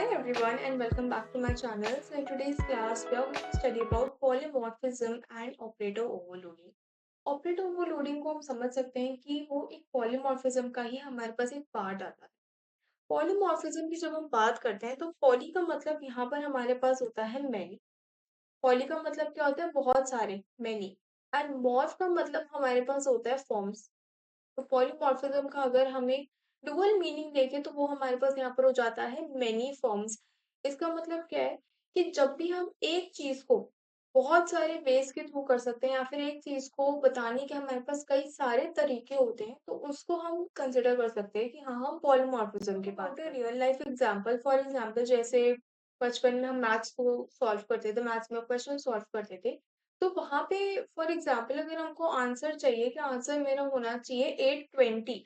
Hi everyone and welcome back to my channel. So in today's class we are going to study about polymorphism and operator overloading. Operator overloading को हम समझ सकते हैं कि वो एक पॉलीमॉर्फिज्म का ही हमारे पास एक पार्ट आता है। पॉलीमॉर्फिज्म की जब हम बात करते हैं तो पॉली का मतलब यहाँ पर हमारे पास होता है मैनी। पॉली का मतलब क्या होता है बहुत सारे मैनी। एंड मॉर्फ का मतलब हमारे पास होता है फॉर्म्स। तो पॉलीमॉर्फिज्म का अगर हमें डुअल मीनिंग देखें तो वो हमारे पास यहाँ पर हो जाता है मेनी फॉर्म्स। इसका मतलब क्या है कि जब भी हम एक चीज को बहुत सारे वेज के थ्रू कर सकते हैं या फिर एक चीज को बताने के हमारे पास कई सारे तरीके होते हैं तो उसको हम कंसिडर कर सकते हैं कि हाँ हम पॉलीमॉर्फिज्म की बात करें। Real life example for example जैसे बचपन में हम मैथ्स को सॉल्व करते थे, मैथ्स में क्वेश्चन सॉल्व करते थे, तो वहां पे फॉर एग्जाम्पल अगर हमको आंसर चाहिए कि आंसर मेरा होना चाहिए 820,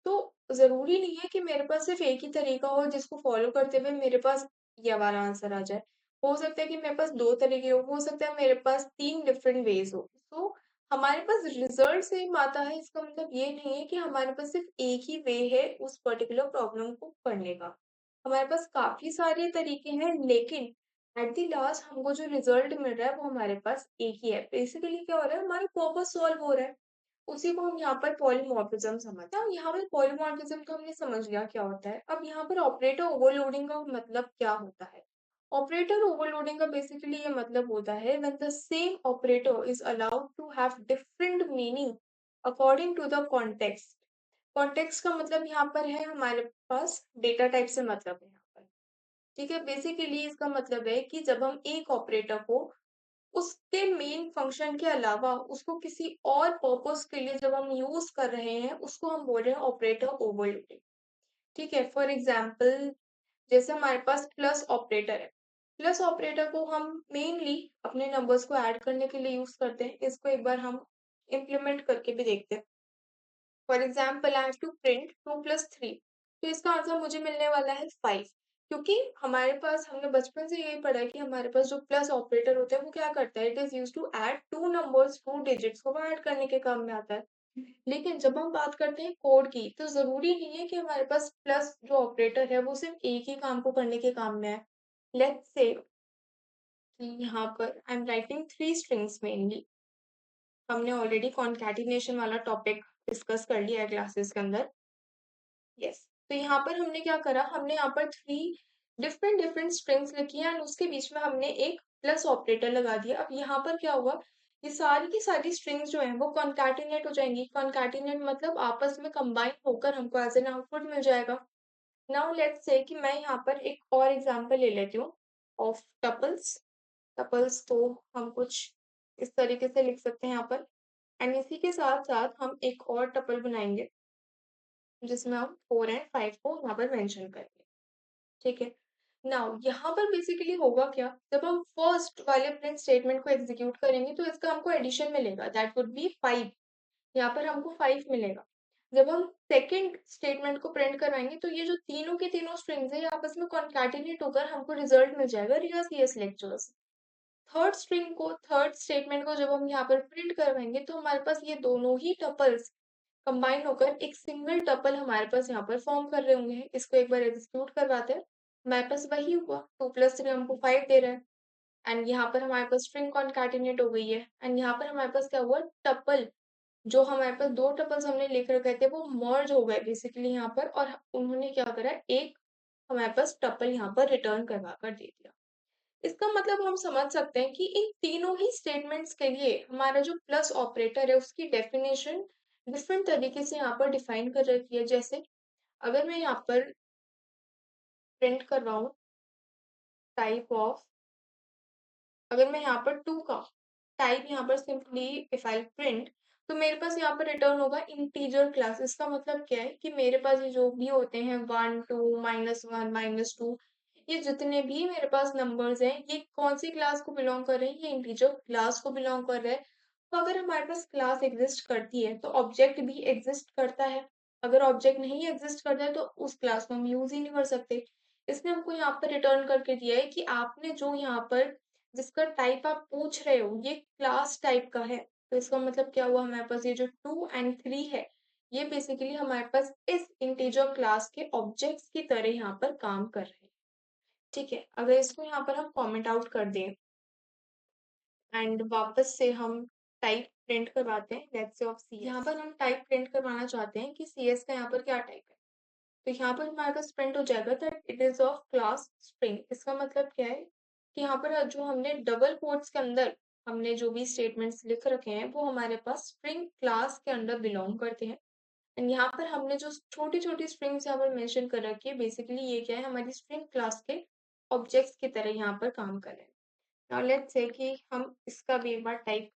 तो जरूरी नहीं है कि मेरे पास सिर्फ एक ही तरीका हो जिसको फॉलो करते हुए मेरे पास ये वाला आंसर आ जाए। हो सकता है कि मेरे पास दो तरीके हो सकता है मेरे पास तीन डिफरेंट वेज हो। तो हमारे पास रिजल्ट सेम आता है, इसका मतलब ये नहीं है कि हमारे पास सिर्फ एक ही वे है उस पर्टिकुलर प्रॉब्लम को करने का। हमारे पास काफी सारे तरीके हैं लेकिन एट द लास्ट हमको जो रिजल्ट मिल रहा है वो हमारे पास एक ही है। बेसिकली क्या हो रहा है, हमारा पर्पस सॉल्व हो रहा है। उसी को हम यहाँ पर पॉलीमॉर्फिज्म समझते हैं। अब यहाँ पर पॉलीमॉर्फिज्म को हमने समझ लिया क्या होता है। अब यहाँ पर ऑपरेटर ओवरलोडिंग का मतलब क्या होता है। ऑपरेटर ओवरलोडिंग का बेसिकली ये मतलब होता है when the same operator is allowed to have different meaning according to the context. Context का मतलब यहाँ पर है हमारे पास डेटा टाइप से मतलब है यहाँ पर। ठीक है, बेसिकली इसका मतलब है कि जब हम एक ऑपरेटर को उसके मेन फंक्शन के अलावा उसको किसी और पर्पस के लिए जब हम यूज कर रहे हैं उसको हम बोल रहे हैं ऑपरेटर ओवरलोडिंग। ठीक है, फॉर एग्जाम्पल जैसे हमारे पास प्लस ऑपरेटर है। प्लस ऑपरेटर को हम मेनली अपने नंबर्स को ऐड करने के लिए यूज करते हैं। इसको एक बार हम इम्प्लीमेंट करके भी देखते हैं। For example I have to print 2 + 3, तो इसका आंसर मुझे मिलने वाला है 5। क्योंकि हमारे पास हमने बचपन से यही पढ़ा है कि हमारे पास जो प्लस ऑपरेटर होता है वो क्या करता है, it is use to add two numbers, two digits को ऐड करने के काम में आता है। लेकिन जब हम बात करते हैं कोड की तो जरूरी नहीं है कि हमारे पास प्लस जो ऑपरेटर है वो सिर्फ एक ही काम को करने के काम में है। लेट्स से कि यहाँ पर I am writing 3 strings mainly. हमने ऑलरेडी कॉन्कैटिनेशन वाला टॉपिक डिस्कस कर लिया है क्लासेस के अंदर। यस, तो यहाँ पर हमने क्या करा, हमने यहाँ पर 3 डिफरेंट स्ट्रिंग्स लिखी है और उसके बीच में हमने एक प्लस ऑपरेटर लगा दिया। अब यहाँ पर क्या हुआ, ये सारी की सारी स्ट्रिंग्स जो है वो कॉन्कैटिनेट हो जाएंगी। कॉन्कैटिनेट मतलब आपस में कंबाइन होकर हमको एज एन आउटपुट मिल जाएगा। नाउ लेट्स से कि मैं यहाँ पर एक और एग्जांपल ले लेती हूँ ऑफ टपल्स। टपल्स को हम कुछ इस तरीके से लिख सकते हैं यहाँ पर। एंड इसी के साथ साथ हम एक और टपल बनाएंगे जिसमें हम 4 एंड 5 को यहाँ पर मेंशन करेंगे। ठीक है, नाउ यहाँ पर बेसिकली होगा क्या, जब हम फर्स्ट वाले प्रिंट स्टेटमेंट को एग्जीक्यूट करेंगे तो इसका हमको एडिशन मिलेगा, दैट वुड बी 5। यहाँ पर हमको 5 मिलेगा। जब हम सेकंड स्टेटमेंट को प्रिंट करवाएंगे तो ये जो तीनों के तीनों स्ट्रिंग्स है ये आपस में कॉन्कैटिनेट होकर हमको रिजल्ट मिल जाएगा real CS lectures. Third statement को जब हम यहाँ पर प्रिंट करवाएंगे तो हमारे पास ये दोनों ही टपल्स कंबाइन होकर एक सिंगल टपल हमारे पास यहाँ पर फॉर्म कर रहे होंगे। इसको एक बार एग्जीक्यूट करवाते हैं। हमारे पास वही हुआ, 2 + 3 हमको 5 दे रहा है। एंड यहाँ पर हमारे पास स्ट्रिंग कॉन्कैटिनेट हो गई है। एंड यहाँ पर हमारे पास क्या हुआ, टपल जो हमारे पास दो टपल्स हमने लिख रखे थे वो मर्ज हो गए बेसिकली यहाँ पर, और उन्होंने क्या करा, एक हमारे पास टपल यहाँ पर रिटर्न करवा कर दे दिया। इसका मतलब हम समझ सकते हैं कि इन तीनों ही स्टेटमेंट्स के लिए हमारा जो प्लस ऑपरेटर है उसकी डेफिनेशन डिफरेंट तरीके से यहाँ पर डिफाइन कर रखी है। जैसे अगर मैं यहाँ पर प्रिंट कर रहा हूँ टाइप ऑफ, अगर मैं यहाँ पर टू का टाइप यहाँ पर सिंपली इफ आई प्रिंट, तो मेरे पास यहाँ पर रिटर्न होगा इंटीजर क्लास। इसका मतलब क्या है कि मेरे पास ये जो भी होते हैं 1 2 -1 -2, ये जितने भी मेरे पास नंबर्स हैं ये कौन सी क्लास को बिलोंग कर रहे हैं, ये इंटीजर क्लास को बिलोंग कर रहे हैं। तो अगर हमारे पास क्लास एग्जिस्ट करती है तो ऑब्जेक्ट भी एग्जिस्ट करता है। अगर ऑब्जेक्ट नहीं एग्जिस्ट करता है तो उस क्लास को हम यूज ही नहीं कर सकते। इसने हमको यहाँ पर रिटर्न करके दिया है कि आपने जो यहाँ पर जिसका टाइप आप पूछ रहे हो ये क्लास टाइप का है। तो इसका मतलब क्या हुआ, हमारे पास ये जो 2 और 3 है ये बेसिकली हमारे पास इस इंटीजर क्लास के ऑब्जेक्ट्स की तरह यहाँ पर काम कर रहे हैं। ठीक है। अगर इसको यहाँ पर हम कमेंट आउट कर दें एंड वापस से हम टाइप प्रिंट करवाते हैं, लेट्स से ऑफ सीएस। यहाँ पर हम टाइप प्रिंट करवाना चाहते हैं कि सीएस का यहाँ पर क्या टाइप है। तो यहाँ पर हमारे पास प्रिंट हो जाएगा that it is of class string. इसका मतलब क्या है कि यहाँ पर जो हमने डबल कोट्स के अंदर हमने जो भी स्टेटमेंट्स लिख रखे हैं वो हमारे पास स्ट्रिंग क्लास के अंडर बिलोंग करते हैं। एंड यहाँ पर हमने जो छोटी छोटी स्ट्रिंग्स यहाँ पर मेंशन कर रखी है, बेसिकली ये क्या है, हमारी स्ट्रिंग क्लास के ऑब्जेक्ट्स की तरह यहाँ पर काम कर रहे हैं। नाउ लेट्स से कि हम इसका भी एक बार टाइप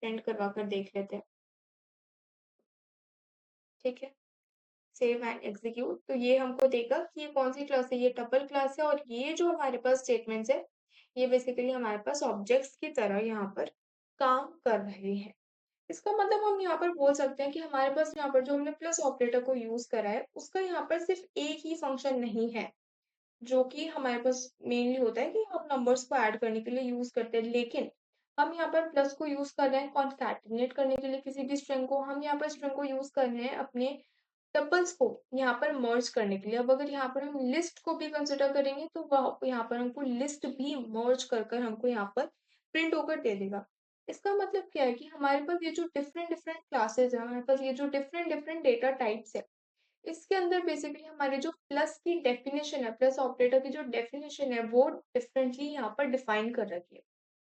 प्रिंट करवा कर देख लेते हैं। ठीक है, सेव एंड एग्जीक्यूट। तो ये हमको देगा कि ये कौन सी क्लास है, ये टपल क्लास है, और ये जो हमारे पास स्टेटमेंट्स है ये बेसिकली हमारे पास ऑब्जेक्ट्स की तरह यहाँ पर काम कर रहे हैं। इसका मतलब हम यहाँ पर बोल सकते हैं कि हमारे पास यहाँ पर जो हमने प्लस ऑपरेटर को यूज करा है उसका यहाँ पर सिर्फ एक ही फंक्शन नहीं है जो कि हमारे पास मेनली होता है कि हम नंबर्स को ऐड करने के लिए यूज करते हैं, लेकिन हम यहाँ पर प्लस को यूज कर रहे हैं कॉन्कैटिनेट करने के लिए किसी भी स्ट्रिंग को। हम यहाँ पर स्ट्रिंग को यूज कर रहे हैं अपने टपल्स को यहाँ पर मर्ज करने के लिए। अब अगर यहाँ पर हम लिस्ट को भी कंसिडर करेंगे तो वह यहाँ पर हमको लिस्ट भी मर्ज कर कर हमको यहाँ पर प्रिंट होकर दे देगा। इसका मतलब क्या है कि हमारे पास ये जो डिफरेंट डिफरेंट क्लासेस है, हमारे पास ये जो डिफरेंट डिफरेंट डेटा टाइप्स है, इसके अंदर बेसिकली हमारे जो प्लस की डेफिनेशन है, प्लस ऑपरेटर की जो डेफिनेशन है वो डिफरेंटली यहाँ पर डिफाइन कर रखी है।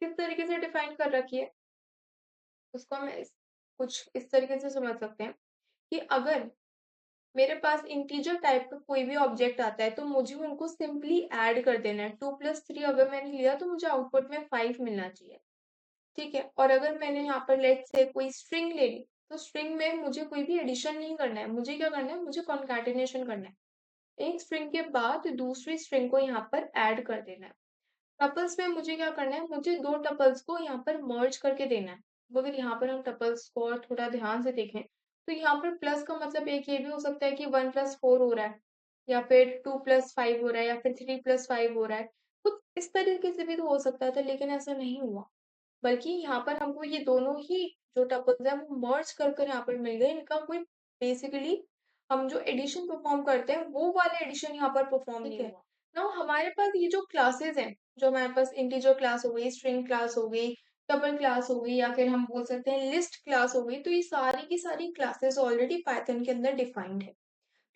किस तरीके से डिफाइन कर रखी है उसको हम कुछ इस तरीके से समझ सकते हैं कि अगर मेरे पास इंटीजर टाइप का कोई भी ऑब्जेक्ट आता है तो मुझे उनको सिंपली ऐड कर देना है। 2+3 अगर मैंने लिया तो मुझे आउटपुट में 5 मिलना चाहिए। ठीक है, और अगर मैंने यहाँ पर लेट से कोई स्ट्रिंग ले ली तो स्ट्रिंग में मुझे कोई भी एडिशन नहीं करना है, मुझे क्या करना है, मुझे कॉन्कैटिनेशन करना है। एक स्ट्रिंग के बाद दूसरी स्ट्रिंग को यहाँ पर ऐड कर देना है। टपल्स में मुझे क्या करना है, मुझे दो टपल्स को यहाँ पर मर्ज करके देना है। अब अगर यहाँ पर हम टपल्स को और थोड़ा ध्यान से देखें तो यहाँ पर प्लस का मतलब एक ये भी हो सकता है कि 1+4 हो रहा है, या फिर 2+5 हो रहा है, या फिर 3+5 हो रहा है। कुछ इस तरीके से भी तो हो सकता था, लेकिन ऐसा नहीं हुआ। बल्कि यहाँ पर हमको ये दोनों ही जो टपल्स है वो मर्ज कर कर यहाँ पर मिल गए। इनका कोई बेसिकली हम जो एडिशन परफॉर्म करते हैं वो वाले एडिशन यहाँ पर परफॉर्म नहीं हुआ। नाउ हमारे पास ये जो क्लासेस हैं, जो हमारे पास इंटीजर क्लास हो गई, स्ट्रिंग क्लास हो गई, टपल क्लास हो गई, या फिर हम बोल सकते हैं लिस्ट क्लास हो गई, तो ये सारी की सारी क्लासेस ऑलरेडी पाइथन के अंदर डिफाइंड है।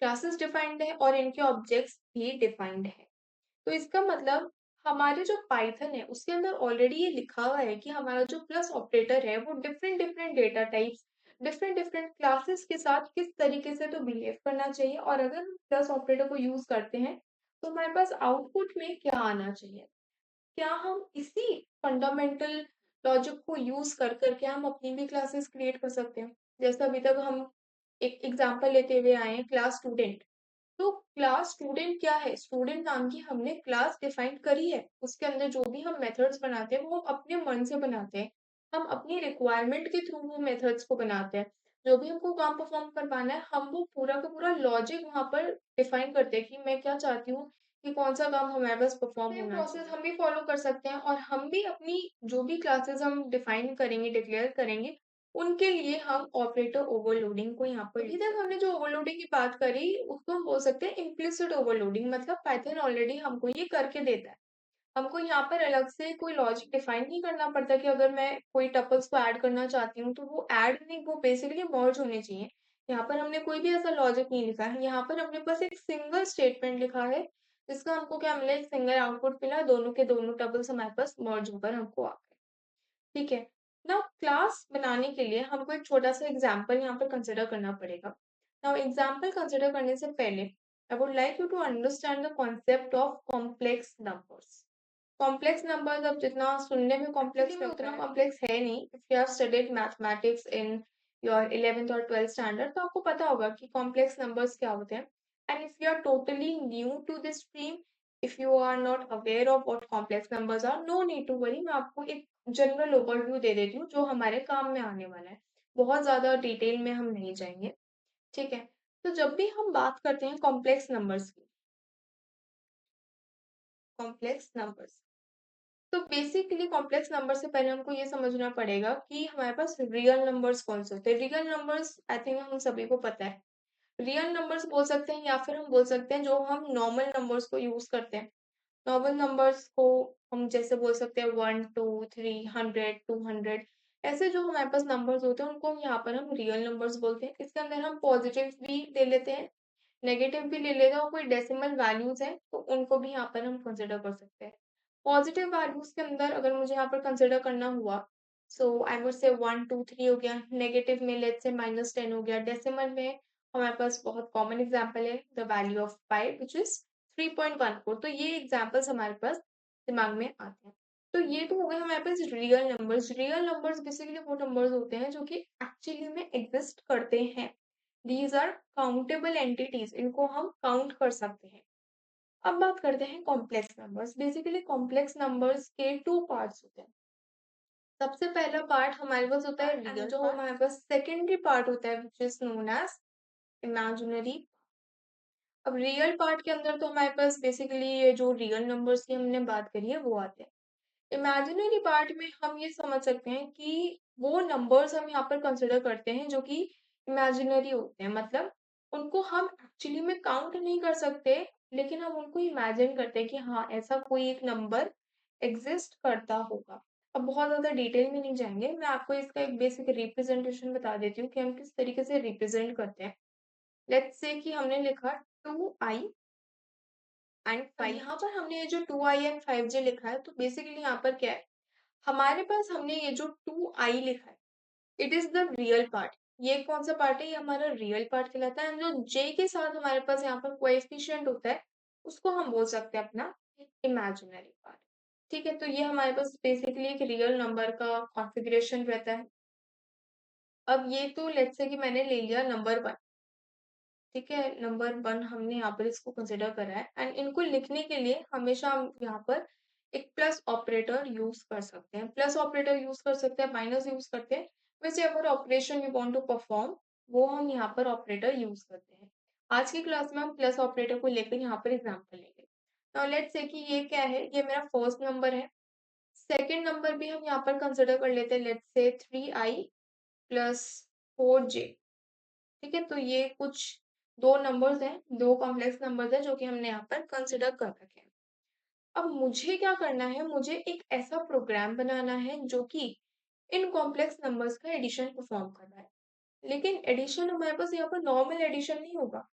क्लासेस डिफाइंड है और इनके ऑब्जेक्ट्स भी डिफाइंड है। तो इसका मतलब हमारे जो पाइथन है उसके अंदर ऑलरेडी ये लिखा हुआ है कि हमारा जो प्लस ऑपरेटर है वो different different data types, different different classes के साथ किस तरीके से तो बिहेव करना चाहिए, और अगर हम प्लस ऑपरेटर को यूज करते हैं तो हमारे पास आउटपुट में क्या आना चाहिए। क्या हम इसी फंडामेंटल लॉजिक को यूज कर करके हम अपनी भी क्लासेस क्रिएट कर सकते हैं। जैसे अभी तक हम एक एग्जांपल लेते हुए आए हैं, क्लास स्टूडेंट। तो क्लास स्टूडेंट क्या है, स्टूडेंट नाम की हमने क्लास डिफाइन करी है, उसके अंदर जो भी हम मेथड्स बनाते हैं वो हम अपने मन से बनाते हैं। हम अपनी रिक्वायरमेंट के थ्रू वो मेथड्स को बनाते हैं। जो भी हमको काम परफॉर्म करवाना है हम वो पूरा का पूरा लॉजिक वहां पर डिफाइन करते हैं कि मैं क्या चाहती हूँ कि कौन सा काम हमारे पास परफॉर्म होना प्रोसेस चाहिए। हम भी फॉलो कर सकते हैं और हम भी अपनी जो भी क्लासेस हम डिफाइन करेंगे, डिक्लेयर करेंगे, उनके लिए हम ऑपरेटर ओवरलोडिंग को यहाँ पर अभी तक हमने जो ओवरलोडिंग की बात करी उसको हम बोल सकते हैं इम्प्लिसिट ओवरलोडिंग। मतलब पाइथन ऑलरेडी हमको ये करके देता है, हमको यहाँ पर अलग से कोई लॉजिक डिफाइन नहीं करना पड़ता कि अगर मैं कोई टपल्स को ऐड करना चाहती हूँ तो वो ऐड नहीं, वो बेसिकली मर्ज होने चाहिए। यहाँ पर हमने कोई भी ऐसा लॉजिक नहीं लिखा है, यहाँ पर हमने बस एक सिंगल स्टेटमेंट लिखा है जिसका हमको क्या मिला, एक सिंगल आउटपुट मिला, दोनों के दोनों टपल्स हमारे पास मर्ज होकर हमको आ गए। ठीक है। नाउ क्लास बनाने के लिए हमको एक छोटा सा एग्जाम्पल यहाँ पर कंसिडर करना पड़ेगा। नाउ एग्जाम्पल कंसिडर करने से पहले I would like you to understand the concept of complex numbers. Complex numbers अब जितना सुनने में कॉम्प्लेक्स में उतना कॉम्प्लेक्स है नहीं। If you have studied mathematics in your 11th और 12th स्टैंडर्ड तो आपको पता होगा कि कॉम्प्लेक्स नंबर्स क्या होते हैं। And if you are totally new to this stream, if you are not aware of what complex numbers are, no need to worry. मैं आपको एक जनरल ओवरव्यू दे देती हूँ जो हमारे काम में आने वाला है। बहुत ज्यादा डिटेल में हम नहीं जाएंगे। ठीक है। तो जब भी हम बात करते हैं कॉम्प्लेक्स नंबर्स की, कॉम्प्लेक्स नंबर्स, तो बेसिकली कॉम्प्लेक्स नंबर से पहले हमको ये समझना पड़ेगा कि हमारे पास रियल नंबर्स कौन से होते हैं। रियल नंबर्स आई थिंक हम सभी को पता है। रियल नंबर्स बोल सकते हैं या फिर हम बोल सकते हैं जो हम नॉर्मल नंबर्स को यूज करते हैं। नॉर्मल नंबर्स को हम जैसे बोल सकते हैं 1, 2, 3, 100, 200 ऐसे जो हमारे पास नंबर्स होते हैं उनको यहाँ पर हम रियल नंबर्स बोलते हैं। इसके अंदर हम पॉजिटिव भी ले लेते हैं, नेगेटिव भी ले लेते हैं और कोई डेसिमल वैल्यूज हैं तो उनको भी यहाँ पर हम कंसिडर कर सकते हैं। पॉजिटिव वैल्यूज के अंदर अगर मुझे यहाँ पर कंसिडर करना हुआ सो आई वुड से 1, 2, 3 हो गया, नेगेटिव में लेट्स से -10 हो गया, डेसिमल में हमारे पास बहुत कॉमन एग्जांपल है the value of pi which is 3.14। तो ये एग्जांपल्स हमारे पास दिमाग में आते हैं। तो ये तो हो गए हमारे पास real numbers. Real numbers basically वो नंबर्स होते हैं जो कि एक्चुअली में एग्जिस्ट करते हैं। दीज आर काउंटेबल एंटिटीज, इनको हम काउंट कर सकते हैं। अब बात करते हैं complex numbers. Basically complex numbers के टू पार्ट्स होते हैं। सबसे पहला पार्ट हमारे पास होता है रियल, जो हमारे पास सेकेंडरी पार्ट होता है which is known as imaginary. अब रियल पार्ट के अंदर तो हमारे पास बेसिकली ये जो रियल नंबर्स की हमने बात करी है वो आते हैं। इमेजिनरी पार्ट में हम ये समझ सकते हैं कि वो नंबर्स हम यहाँ पर कंसिडर करते हैं जो कि इमेजिनरी होते हैं, मतलब उनको हम एक्चुअली में काउंट नहीं कर सकते, लेकिन हम उनको इमेजिन करते हैं कि हाँ ऐसा कोई एक नंबर एग्जिस्ट करता होगा। अब बहुत ज्यादा डिटेल में नहीं जाएंगे, मैं आपको इसका एक बेसिक रिप्रेजेंटेशन बता देती हूँ कि हम किस तरीके से रिप्रेजेंट करते हैं। लेट्स से कि हमने लिखा 2i एंड 5। यहाँ पर हमने ये जो 2i एंड 5j लिखा है तो बेसिकली यहाँ पर क्या है, हमारे पास हमने ये जो 2i लिखा है it is the real part. ये कौन सा पार्ट है, ये हमारा रियल पार्ट कहलाता है। जो j के साथ हमारे पास यहाँ पर कोएफिशिएंट होता है उसको हम बोल सकते हैं अपना इमेजिनरी पार्ट। ठीक है, तो ये हमारे पास बेसिकली एक रियल नंबर का कॉन्फ़िगरेशन रहता है। अब ये तो लेट्स से कि मैंने ले लिया नंबर 1। ठीक है, नंबर 1 हमने यहाँ पर इसको कंसिडर करा है एंड इनको लिखने के लिए हमेशा हम यहाँ पर एक प्लस ऑपरेटर यूज कर सकते हैं। प्लस ऑपरेटर यूज कर सकते हैं, माइनस यूज करते हैं, वैसे अगर operation you want to perform वो हम यहाँ पर ऑपरेटर यूज करते हैं। आज की क्लास में हम प्लस ऑपरेटर को लेकर यहाँ पर एग्जाम्पल लेंगे। नाउ लेट्स से कि ये क्या है, ये मेरा फर्स्ट नंबर है। सेकेंड नंबर भी हम यहाँ पर कंसिडर कर लेते हैं, let's say 3i plus 4j। ठीक है, तो ये कुछ दो नंबर्स हैं, दो कॉम्प्लेक्स नंबर्स हैं जो कि हमने यहाँ पर कंसिडर कर रखे हैं। अब मुझे क्या करना है, मुझे एक ऐसा प्रोग्राम बनाना है जो कि इन कॉम्प्लेक्स नंबर्स का एडिशन परफॉर्म कर रहा है। लेकिन एडिशन हमारे पास यहाँ पर नॉर्मल एडिशन नहीं होगा।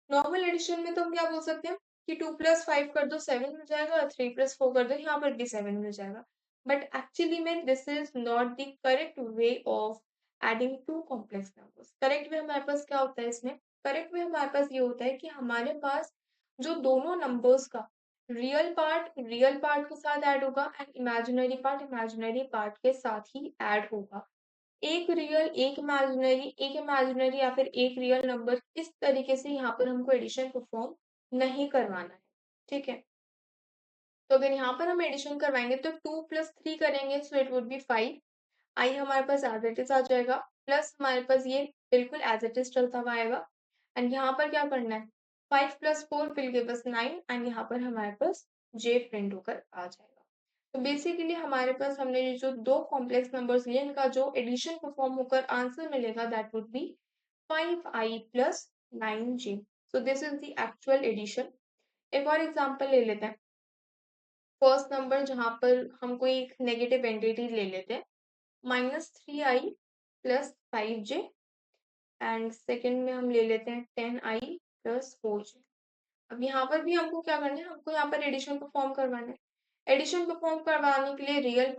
नॉर्मल एडिशन में तो हम क्या बोल सकते हैं कि 2 + 5 कर दो 7 मिल जाएगा, 3 + 4 कर दो यहाँ पर भी 7 मिल जाएगा। बट एक्चुअली में this is not the correct way of adding two complex numbers. Correct way हमारे पास क्या होता है इसमें, करेक्ट वे हमारे पास ये होता है कि हमारे पास जो दोनों नंबर्स का रियल पार्ट के साथ ऐड होगा एंड इमेजिनरी पार्ट के साथ ही ऐड होगा। एक रियल एक इमेजिनरी या फिर एक रियल नंबर, इस तरीके से यहाँ पर हमको एडिशन परफॉर्म नहीं करवाना है। ठीक है, तो अगर यहाँ पर हम एडिशन करवाएंगे तो 2 + 3 करेंगे सो इट वुड बी 5। आई हमारे पास एज इट इज आ जाएगा, प्लस हमारे पास ये बिल्कुल एज इट इज चलता हुआ आएगा। एंड यहाँ पर क्या करना है, 5 + 4 विल गिव अस 9 एंड यहाँ पर हमारे पास j प्रिंट होकर आ जाएगा। तो बेसिकली हमारे पास हमने ये जो दो कॉम्प्लेक्स नंबर्स लिए इनका जो एडिशन परफॉर्म होकर आंसर मिलेगा that would be 5i + 9j। So this is the actual addition. एक और एग्जांपल ले लेते हैं। फर्स्ट नंबर जहाँ पर हम कोई एक नेगेटिव एंटिटी ले लेते हैं, -3i + 5j एंड सेकेंड में हम ले लेते हैं 10i + 4j। अब यहाँ पर भी हमको क्या करना है, हमको यहाँ पर एडिशन परफॉर्म करवाना है। एडिशन परफॉर्म करवाने के लिए रियल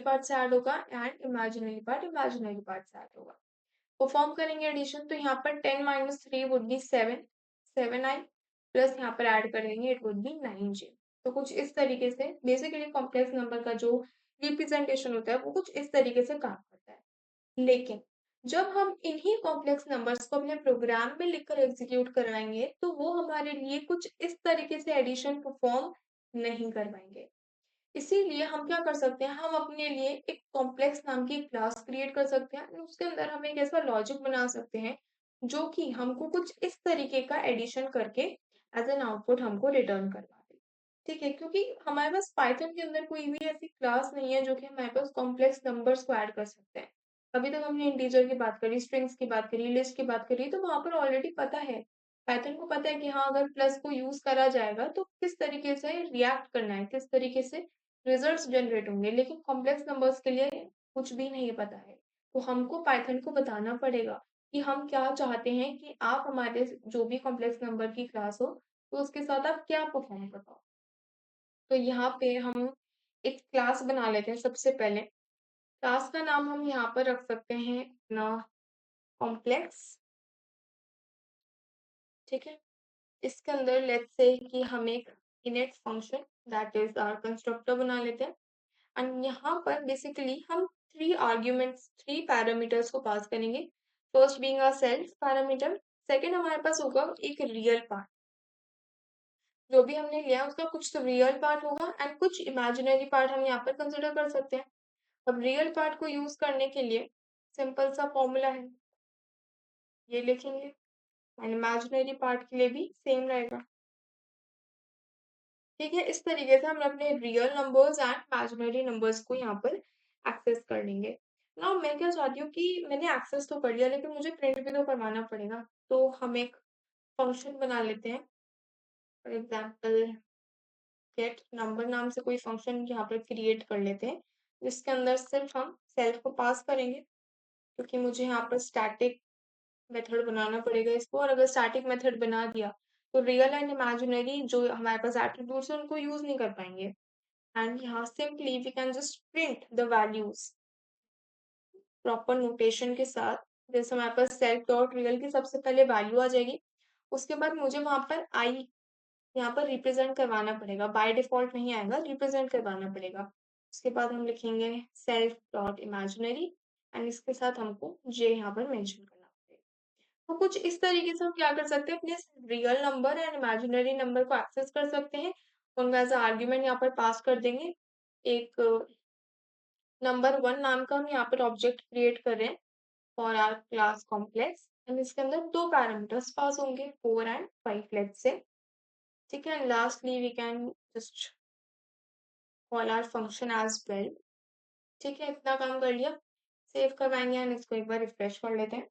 पार्ट से ऐड होगा एंड इमेजिनरी पार्ट से ऐड होगा। परफॉर्म करेंगे एडिशन तो यहाँ पर 10 - 3 वुड बी 7, 7i प्लस यहाँ पर ऐड करेंगे इट वुड बी 9j। तो कुछ इस तरीके से बेसिकली कॉम्प्लेक्स नंबर का जो रिप्रेजेंटेशन होता है वो कुछ इस तरीके से काम करता है। लेकिन जब हम इन्हीं कॉम्प्लेक्स नंबर्स को अपने प्रोग्राम में लिखकर एग्जीक्यूट करवाएंगे तो वो हमारे लिए कुछ इस तरीके से एडिशन परफॉर्म नहीं करवाएंगे। इसीलिए हम क्या कर सकते हैं, हम अपने लिए एक कॉम्प्लेक्स नाम की क्लास क्रिएट कर सकते हैं। उसके अंदर हम एक ऐसा लॉजिक बना सकते हैं जो कि हमको कुछ इस तरीके का एडिशन करके एज एन आउटपुट हमको रिटर्न करवा दे। ठीक है, क्योंकि हमारे पास पाइथन के अंदर कोई भी ऐसी क्लास नहीं है जो कि हमारे पास कॉम्प्लेक्स नंबर्स को ऐड कर सकते हैं। अभी तक हमने इंटीजर की बात करी, स्ट्रिंग्स की बात करी, लिस्ट की बात करी, तो वहां पर ऑलरेडी पता है पाइथन को पता है कि हाँ, अगर प्लस को यूज करा जाएगा तो किस तरीके से रिएक्ट करना है, किस तरीके से रिजल्ट्स जनरेट होंगे, लेकिन कॉम्प्लेक्स नंबर्स के लिए कुछ भी नहीं पता है। तो हमको पाइथन को बताना पड़ेगा कि हम क्या चाहते हैं कि आप हमारे जो भी कॉम्प्लेक्स नंबर की क्लास हो, तो उसके साथ आप क्या परफॉर्म करवाओ। तो यहाँ पे हम एक क्लास बना लेते हैं सबसे पहले। क्लास का नाम हम यहाँ पर रख सकते हैं अपना कॉम्प्लेक्स। ठीक है, इसके अंदर लेट्स से कि हम एक init function that is our constructor बना लेते हैं। एंड यहाँ पर बेसिकली हम थ्री पैरामीटर्स को पास करेंगे। First being a self parameter, second हमारे पास होगा एक रियल पार्ट, जो भी हमने लिया उसका कुछ तो रियल पार्ट होगा एंड कुछ इमेजिनरी पार्ट हम यहाँ पर कंसिडर कर सकते हैं। अब रियल पार्ट को यूज करने के लिए सिंपल सा फॉर्मूला है, ये लिखेंगे। एंड इमेजिनरी पार्ट के लिए भी सेम रहेगा। ठीक है, इस तरीके से हम अपने real numbers and imaginary numbers को यहाँ पर एक्सेस कर लेंगे। नाउ मैं क्या चाहती हूँ कि मैंने एक्सेस तो कर लिया, लेकिन मुझे प्रिंट भी तो करवाना पड़ेगा। तो हम एक फंक्शन बना लेते हैं, फॉर एग्जाम्पल गेट नंबर नाम से कोई फंक्शन यहाँ पर क्रिएट कर लेते हैं, जिसके अंदर सिर्फ हम सेल्फ को पास करेंगे, क्योंकि मुझे यहाँ पर स्टैटिक मेथड बनाना पड़ेगा इसको। और अगर स्टैटिक मेथड बना दिया तो रियल एंड इमेजिनरी जो हमारे पास एट्रीब्यूट्स है उनको यूज नहीं कर पाएंगे। एंड यहाँ simply we can just print the values proper notation के साथ। जैसे हमारे पास सेल्फ डॉट रियल की सबसे पहले वैल्यू आ जाएगी, उसके बाद मुझे वहां पर आई यहाँ पर रिप्रेजेंट करवाना पड़ेगा, बाय डिफॉल्ट नहीं आएगा, रिप्रेजेंट करवाना पड़ेगा। उसके बाद हम लिखेंगे सेल्फ डॉट इमेजिनरी एंड इसके साथ हमको जे यहाँ पर मेंशन करना पड़ेगा। तो कुछ इस तरीके से हम क्या कर सकते हैं, अपने real number and imaginary number को एक्सेस कर सकते हैं। उनका एज आर्ग्यूमेंट यहाँ पर पास कर देंगे। एक नंबर वन नाम का हम यहाँ पर ऑब्जेक्ट क्रिएट कर रहे हैं for our class complex, and इसके अंदर दो पैरामीटर्स पास होंगे 4 एंड 5 लेट्स से। ठीक है, and lastly we can just call our function as well. ठीक है, इतना काम कर लिया, सेव करवाएंगे एंड इसको एक बार रिफ्रेश कर लेते हैं।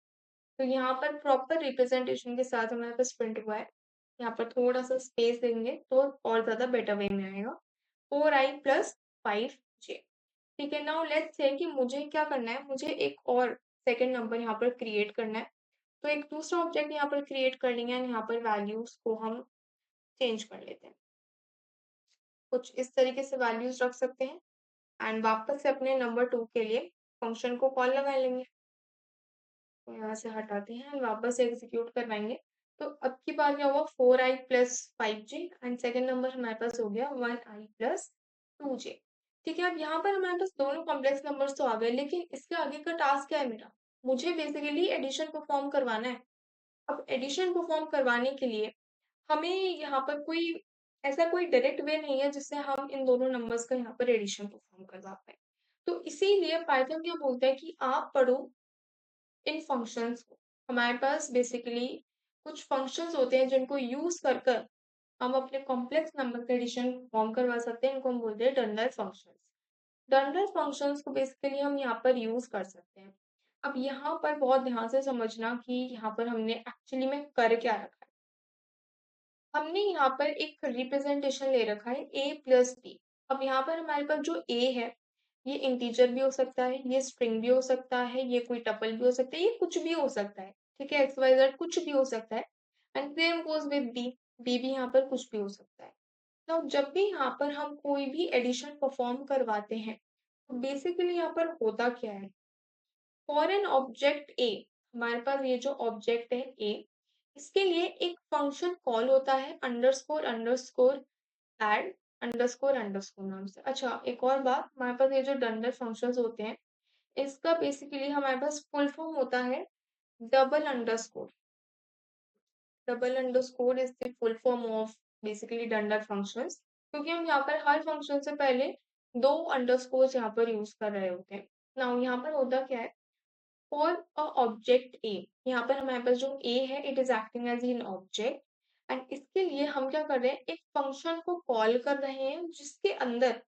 तो यहाँ पर प्रॉपर रिप्रेजेंटेशन के साथ हमारे पास प्रिंट हुआ है। यहाँ पर थोड़ा सा स्पेस देंगे तो और ज्यादा बेटर वे में आएगा। 4i plus 5j। ठीक है, नाउ लेट्स से कि मुझे क्या करना है, मुझे एक और सेकंड नंबर यहाँ पर क्रिएट करना है। तो एक दूसरा ऑब्जेक्ट यहाँ पर क्रिएट कर लेंगे एंड यहाँ पर वैल्यूज को हम चेंज कर लेते हैं। कुछ इस तरीके से वैल्यूज रख सकते हैं एंड वापस से अपने नंबर 2 के लिए फंक्शन को कॉल लगा लेंगे। तो यहाँ से हटाते हैं एंड वापस से एग्जीक्यूट करवाएंगे। तो अब की बार क्या हुआ, 4i plus 5j and second number हमारे पास हो गया 1i प्लस 2j। ठीक है, अब यहाँ पर हमारे पास दोनों कॉम्प्लेक्स नंबर्स तो आ गए, लेकिन इसके आगे का टास्क क्या है मेरा, मुझे बेसिकली एडिशन परफॉर्म करवाना है। अब एडिशन परफॉर्म करवाने के लिए हमें यहाँ पर कोई ऐसा कोई डायरेक्ट वे नहीं है जिससे हम इन दोनों नंबर्स का यहाँ पर एडिशन परफॉर्म करवा पाए। तो इसीलिए पाइथन क्या बोलता है कि आप पढ़ो इन फंक्शंस को। हमारे पास बेसिकली कुछ फंक्शंस होते हैं जिनको यूज कर कर हम अपने कॉम्प्लेक्स नंबर का एडिशन फॉर्म करवा सकते हैं। इनको हम बोलते हैं डनर फंक्शंस। डनर फंक्शंस को बेसिकली हम यहाँ पर यूज कर सकते हैं। अब यहाँ पर बहुत ध्यान से समझना कि यहाँ पर हमने एक्चुअली में कर क्या रखा है। हमने यहाँ पर एक रिप्रेजेंटेशन ले रखा है a प्लस बी। अब यहाँ पर हमारे पास जो a है, ये इंटीजर भी हो सकता है, ये स्ट्रिंग भी हो सकता है, ये कोई टपल भी हो सकता है, ये कुछ भी हो सकता है। ठीक है, एक्स वाई जेड कुछ भी हो सकता है। And same goes with B, B भी यहाँ पर कुछ भी हो सकता है। तो जब भी यहाँ पर हम कोई भी एडिशन परफॉर्म करवाते हैं, तो बेसिकली यहाँ पर होता क्या है, फॉर एन ऑब्जेक्ट ए, हमारे पास ये जो ऑब्जेक्ट है ए, इसके लिए एक फंक्शन कॉल होता है underscore underscore add underscore underscore नाम से। अच्छा, एक और बात, हमारे पास ये जो डंडर फंक्शंस होते हैं, इसका बेसिकली हमारे पास फुल फॉर्म होता है double underscore. Double underscore is the full form of basically dunder functions, क्योंकि हम यहाँ पर हर फंक्शन से पहले दो अंडरस्कोर यहाँ पर यूज कर रहे होते हैं। नाउ यहाँ पर होता क्या है, फॉर अ ऑब्जेक्ट ए, यहाँ पर हमारे पास जो ए है it is acting as an object and इसके लिए हम क्या कर रहे हैं, एक फंक्शन को कॉल कर रहे हैं जिसके अंदर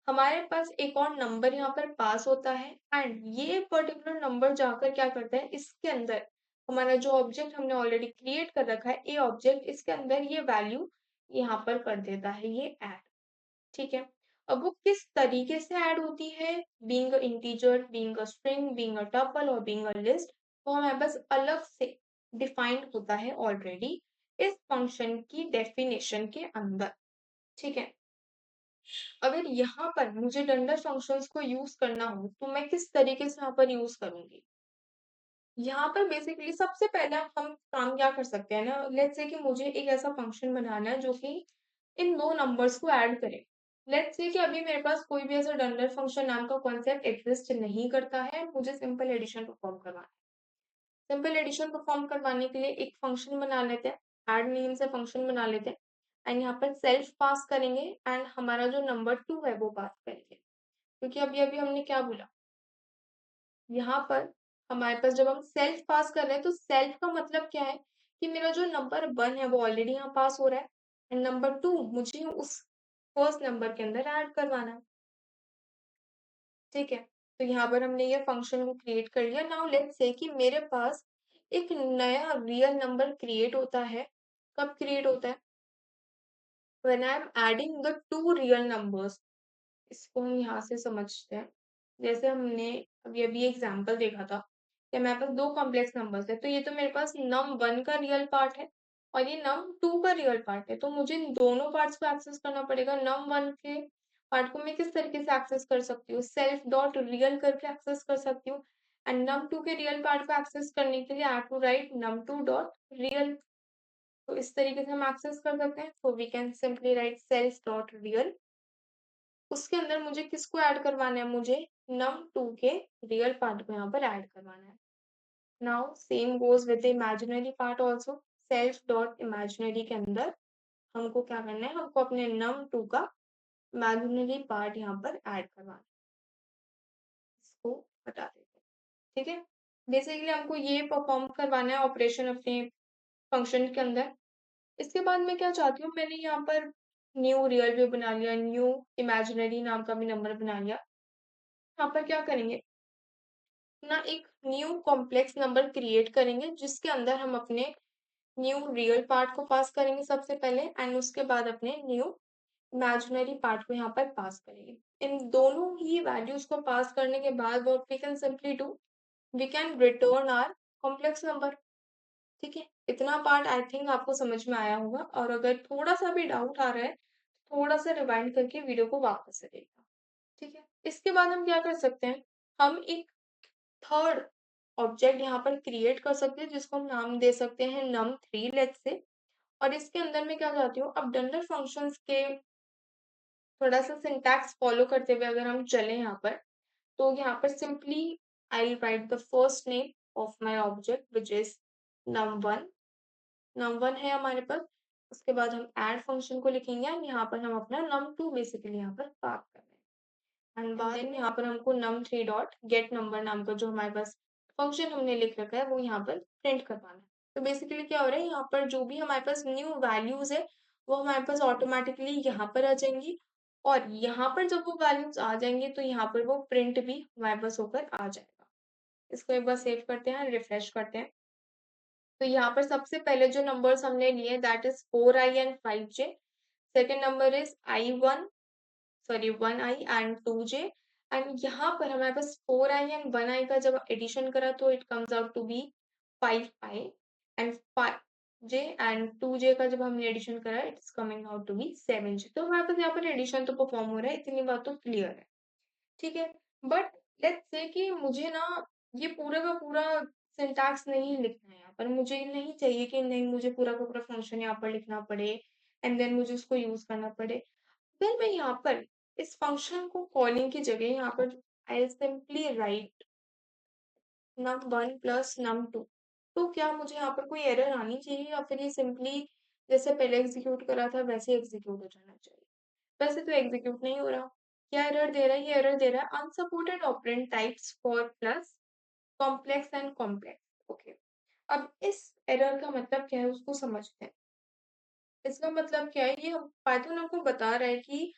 हमारे पास एक और नंबर यहाँ पर पास होता है एंड ये पर्टिकुलर नंबर जाकर क्या करता है, इसके अंदर हमारा जो ऑब्जेक्ट हमने ऑलरेडी क्रिएट कर रखा है ए ऑब्जेक्ट, इसके अंदर ये वैल्यू यहाँ पर कर देता है ये ऐड। ठीक है। अब वो किस तरीके से ऐड होती है, being a integer, being a string, being a tuple और बीइंग अ लिस्ट, वो हमारे पास अलग से डिफाइंड होता है ऑलरेडी इस फंक्शन की डेफिनेशन के अंदर। ठीक है। अगर यहाँ पर मुझे डंडर फंक्शंस को यूज करना हो तो मैं किस तरीके से यहाँ पर यूज करूंगी। यहाँ पर बेसिकली सबसे पहले हम काम क्या कर सकते हैं ना, लेट्स से कि मुझे एक ऐसा फंक्शन बनाना है जो कि इन दो नंबर्स को ऐड करे। लेट्स से कि अभी मेरे पास कोई भी ऐसा डंडर फंक्शन नाम का कॉन्सेप्ट एग्जिस्ट नहीं करता है, मुझे सिंपल एडिशन परफॉर्म करवाना है। सिंपल एडिशन परफॉर्म करवाने के लिए एक फंक्शन बना लेते हैं, ऐड नेम से फंक्शन बना लेते हैं एंड यहाँ पर सेल्फ पास करेंगे एंड हमारा जो नंबर 2 है वो पास करेंगे। क्योंकि अभी अभी हमने क्या बोला, यहाँ पर हमारे पास जब हम सेल्फ पास कर रहे हैं तो सेल्फ का मतलब क्या है कि मेरा जो नंबर 1 है वो ऑलरेडी यहाँ पास हो रहा है एंड नंबर 2 मुझे उस फर्स्ट नंबर के अंदर ऐड करवाना है। ठीक है। तो यहाँ पर हमने ये फंक्शन को क्रिएट कर लिया। नाउ लेट्स से कि मेरे पास एक नया रियल नंबर क्रिएट होता है। कब क्रिएट होता है? When I am adding the two real numbers. इसको हम यहाँ से समझते हैं। जैसे हमने अभी अभी एग्जाम्पल देखा था कि मेरे पास दो कॉम्प्लेक्स नंबर्स है, तो ये तो मेरे पास num1 का रियल पार्ट है और ये num2 का रियल पार्ट है। तो मुझे इन दोनों पार्ट्स को एक्सेस करना पड़ेगा। num1 के पार्ट को मैं किस तरीके से एक्सेस कर सकती हूँ, सेल्फ डॉट रियल करके एक्सेस कर सकती हूँ एंड num2 के रियल पार्ट को एक्सेस करने के लिए I have to write num2 dot real. तो इस तरीके से हम एक्सेस कर सकते हैं। तो we can simply write self dot real. उसके अंदर मुझे किसको ऐड करवाना है, मुझे num2 के रियल पार्ट को यहाँ पर ऐड करवाना है। Now same goes with the imaginary part also. Self dot imaginary के अंदर हमको क्या करना है, हमको अपने num2 का इमेजिनरी पार्ट यहाँ पर ऐड करवाना है। इसको हटा देते हैं। ठीक है। बेसिकली हमको ये परफॉर्म करवाना है ऑपरेशन अपने फंक्शन के अंदर। इसके बाद मैं क्या चाहती हूँ, मैंने यहाँ पर न्यू रियल भी बना लिया, न्यू इमेजिनरी नाम का भी नंबर बना लिया। यहाँ पर क्या करेंगे ना, एक न्यू कॉम्प्लेक्स नंबर क्रिएट करेंगे जिसके अंदर हम अपने न्यू रियल पार्ट को पास करेंगे सबसे पहले एंड उसके बाद अपने न्यू इमेजिनरी पार्ट को यहाँ पर पास करेंगे। इन दोनों ही वैल्यूज को पास करने के बाद what we can simply do, we can return our complex number. ठीक है। इतना पार्ट आई थिंक आपको समझ में आया होगा और अगर थोड़ा सा भी डाउट आ रहा है थोड़ा सा रिवाइंड करके वीडियो को वापस से देखना। ठीक है। इसके बाद हम क्या कर सकते हैं, हम एक थर्ड ऑब्जेक्ट यहाँ पर क्रिएट कर सकते हैं जिसको हम नाम दे सकते हैं num3 लेट्स से। और इसके अंदर मैं क्या चाहती हूँ, अब डंडर फंक्शंस के थोड़ा सा सिंटैक्स फॉलो करते हुए अगर हम चले यहाँ पर, तो यहाँ पर simply I right the first name of my object which is num1। num1 है हमारे पास। उसके बाद हम ऐड फंक्शन को लिखेंगे एंड यहाँ पर हम अपना num2 बेसिकली यहाँ पर पास कर रहे हैं एंड बाद में यहाँ पर हमको num3 डॉट गेट नंबर नाम का जो हमारे पास फंक्शन हमने लिख रखा है वो यहाँ पर प्रिंट करवाना है। तो बेसिकली क्या हो रहा है, यहाँ पर जो भी हमारे पास न्यू वैल्यूज है वो हमारे पास ऑटोमेटिकली यहाँ पर आ जाएंगी और यहाँ पर जब वो वैल्यूज आ जाएंगे तो यहाँ पर वो प्रिंट भी हमारे पास होकर आ जाएगा। इसको एक बार सेव करते हैं, रिफ्रेश करते हैं। तो यहाँ पर सबसे पहले जो नंबर्स हमने लिए that is 4i and 5j। Second number is i1 sorry 1i and 2j and यहाँ पर हमारे पास 4i एंड 1i का जब एडिशन करा तो it comes out to be 5i and 5j and 2j का जब हमने एडिशन करा it's coming out to be 7j। तो हमारे पास यहाँ पर एडिशन तो परफॉर्म हो रहा है, इतनी बात तो क्लियर है। ठीक है। बट लेट्स से कि मुझे ना ये पूरा का पूरा सिंटैक्स नहीं लिखना है यहाँ पर, मुझे नहीं चाहिए कि नहीं मुझे पूरा का पूरा फंक्शन यहाँ पर लिखना पड़े एंड देन मुझे उसको यूज करना पड़े। देन मैं यहाँ पर इस फंक्शन को कॉलिंग की जगह यहाँ पर I simply write num1 plus num2। तो क्या मुझे यहाँ पर कोई एरर आनी चाहिए या फिर ये सिंपली जैसे पहले एग्जीक्यूट करा था वैसे एग्जीक्यूट हो जाना चाहिए? वैसे तो एग्जीक्यूट नहीं हो रहा। क्या एरर दे रहा है, ये एरर दे रहा है unsupported operand types for plus complex and complex. Okay. अब इस एरर का मतलब क्या है उसको समझते हैं। इसका मतलब क्या है, ये पाइथन आपको बता रहा है कि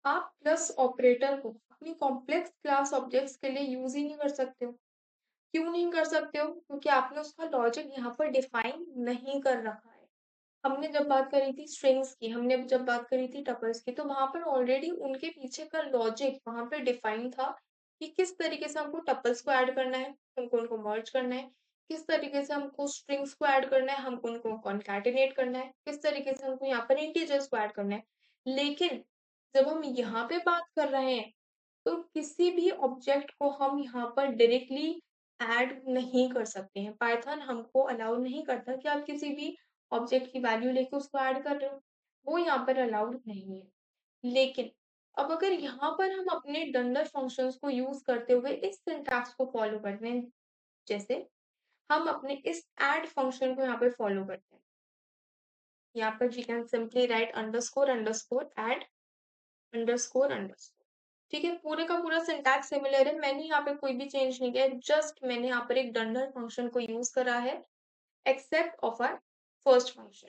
आप प्लस ऑपरेटर को अपनी कॉम्प्लेक्स क्लास ऑब्जेक्ट्स के लिए यूज ही नहीं कर सकते हो। क्यों नहीं कर सकते हो? क्योंकि आपने उसका लॉजिक यहाँ पर डिफाइन नहीं कर रखा है। हमने जब बात करी थी स्ट्रिंग्स की, हमने जब बात करी थी टपल्स की, तो वहाँ पर ऑलरेडी उनके पीछे का लॉजिक वहाँ पे डिफाइन था कि किस तरीके से हमको टपल्स को ऐड करना है, हमको उनको मर्ज करना है, किस तरीके से हमको स्ट्रिंग्स को ऐड करना है, हमको उनको कॉन्कैटिनेट करना है, किस तरीके से हमको यहाँ पर इंटीजर्स को ऐड करना है। लेकिन जब हम यहाँ पे बात कर रहे हैं, तो किसी भी ऑब्जेक्ट को हम यहाँ पर डायरेक्टली ऐड नहीं कर सकते हैं। पाइथन हमको अलाउ नहीं करता कि आप किसी भी ऑब्जेक्ट की वैल्यू लेके उसको ऐड कर रहे हो, वो यहाँ पर अलाउड नहीं है। लेकिन अब अगर यहाँ पर हम अपने डंडर फंक्शंस को यूज करते हुए इस सिंटैक्स को फॉलो करते हैं, जैसे हम अपने इस ऐड फंक्शन को यहाँ पे फॉलो करते हैं। यहाँ पर we can simply write underscore underscore add underscore underscore. ठीक है, पूरे का पूरा सिंटैक्स सिमिलर है, मैंने यहाँ पे कोई भी चेंज नहीं किया है, जस्ट मैंने यहाँ पर एक डंडर फंक्शन को यूज करा है except of our first function.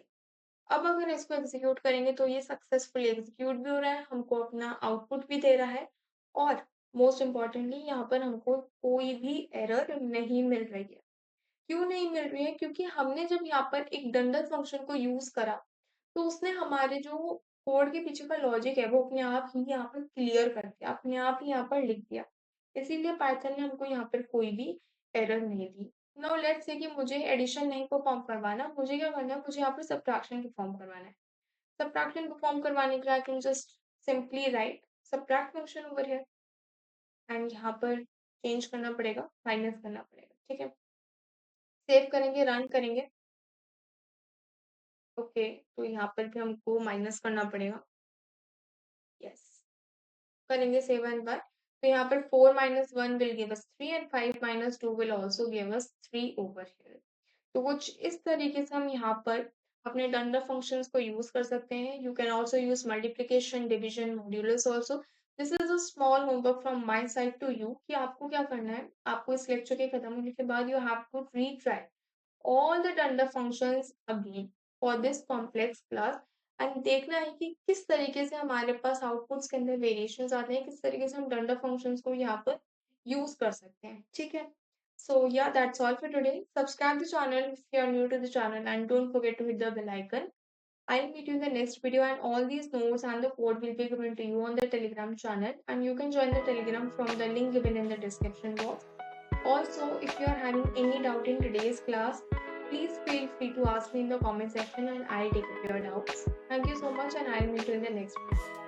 अब अगर इसको एग्जीक्यूट करेंगे तो ये सक्सेसफुली एग्जीक्यूट भी हो रहा है, हमको अपना आउटपुट भी दे रहा है, और मोस्ट इम्पॉर्टेंटली यहाँ पर हमको कोई भी एरर नहीं मिल रही है। क्यों नहीं मिल रही है? क्योंकि हमने जब यहाँ पर एक डंडल फंक्शन को यूज करा, तो उसने हमारे जो कोड के पीछे का लॉजिक है वो अपने आप ही यहाँ पर क्लियर कर दिया, अपने आप ही यहाँ पर लिख दिया। इसीलिए पाइथन ने हमको यहाँ पर कोई भी एरर नहीं दी। नाउ लेट्स से कि मुझे एडिशन नहीं परफॉर्म करवाना, मुझे क्या करना है, मुझे यहाँ पर सब्ट्रैक्शन परफॉर्म करवाना है। सब्ट्रैक्शन परफॉर्म करवाने के लिए I can just simply write subtract function over here, and यहाँ पर चेंज करना पड़ेगा, माइनस करना पड़ेगा। ठीक है, सेव करेंगे, रन करेंगे। ओके, तो यहाँ पर भी हमको माइनस करना पड़ेगा। यस, करेंगे सेव एंड वन। तो यहाँ पर 4 - 1 will give us 3 and 5 - 2 will also give us 3 over here। तो कुछ इस तरीके से हम यहाँ पर अपने डंडर फंक्शंस को यूज कर सकते हैं। You can also use multiplication, division, modulus also. This is a small homework from my side to you कि आपको क्या करना है, आपको इस लेक्चर के खत्म होने के बाद you have to retry all the tender functions again for this complex class, and देखना है कि किस तरीके से हमारे पास आउटपुट्स के अंदर वेरिएशंस आते हैं, किस तरीके से हम डंडर फंक्शंस को यहाँ पर यूज कर सकते हैं। ठीक है, so yeah, that's all for today. Subscribe the channel if you are new to the channel, and don't forget to hit the bell icon. I'll meet you in the next video, and all these notes and the code will be given to you on the Telegram channel, and you can join the Telegram from the link given in the description box. Also, if you are having any doubt in today's class, please feel free to ask me in the comment section and I'll take up your doubts. Thank you so much, and I'll meet you in the next video.